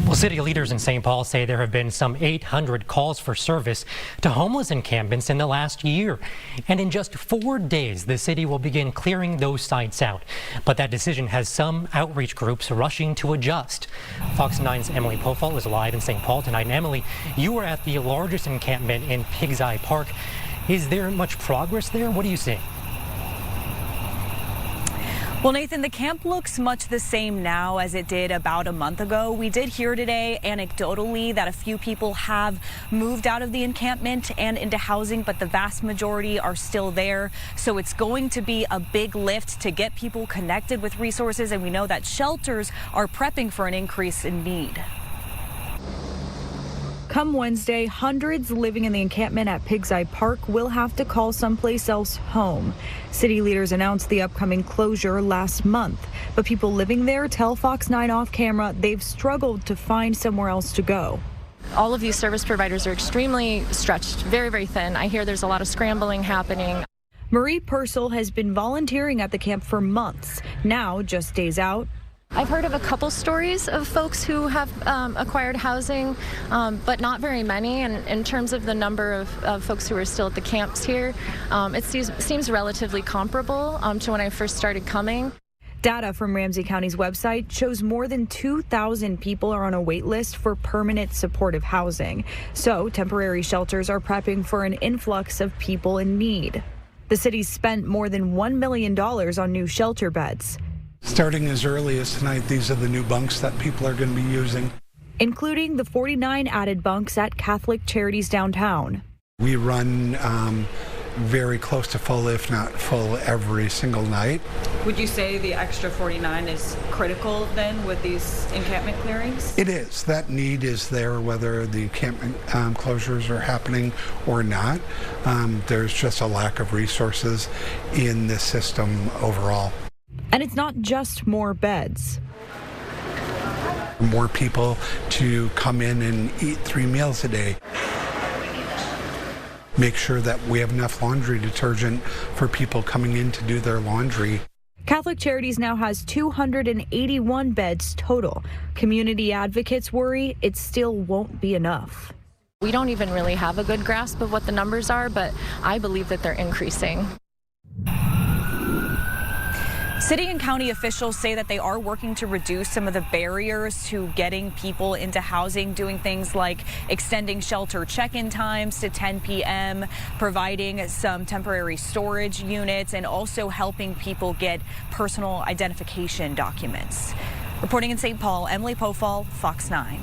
Well, city leaders in St. Paul say there have been some 800 calls for service to homeless encampments in the last year. And in just 4 days, the city will begin clearing those sites out. But that decision has some outreach groups rushing to adjust. Fox 9's Emily Pofahl is live in St. Paul tonight. And Emily, you were at the largest encampment in Pig's Eye Park. Is there much progress there? What are you seeing? Well, Nathan, the camp looks much the same now as it did about a month ago. We did hear today anecdotally that a few people have moved out of the encampment and into housing, but the vast majority are still there. So it's going to be a big lift to get people connected with resources, and we know that shelters are prepping for an increase in need. Come Wednesday, hundreds living in the encampment at Pig's Eye Park will have to call someplace else home. City leaders announced the upcoming closure last month, but people living there tell Fox 9 off camera they've struggled to find somewhere else to go. All of these service providers are extremely stretched, very, very thin. I hear there's a lot of scrambling happening. Marie Purcell has been volunteering at the camp for months. Now, just days out, I've heard of a couple stories of folks who have acquired housing, but not very many. And in terms of the number of folks who are still at the camps here, it seems relatively comparable to when I first started coming. Data from Ramsey County's website shows more than 2,000 people are on a wait list for permanent supportive housing. So temporary shelters are prepping for an influx of people in need. The city spent more than $1 million on new shelter beds. Starting as early as tonight, these are the new bunks that people are going to be using, including the 49 added bunks at Catholic Charities downtown. We run very close to full, if not full, every single night. Would you say the extra 49 is critical then with these encampment clearings? It is. That need is there whether the encampment closures are happening or not. There's just a lack of resources in the system overall. And it's not just more beds. More people to come in and eat 3 meals a day. Make sure that we have enough laundry detergent for people coming in to do their laundry. Catholic Charities now has 281 beds total. Community advocates worry it still won't be enough. We don't even really have a good grasp of what the numbers are, but I believe that they're increasing. City and county officials say that they are working to reduce some of the barriers to getting people into housing, doing things like extending shelter check-in times to 10 p.m., providing some temporary storage units, and also helping people get personal identification documents. Reporting in St. Paul, Emily Pofahl, Fox 9.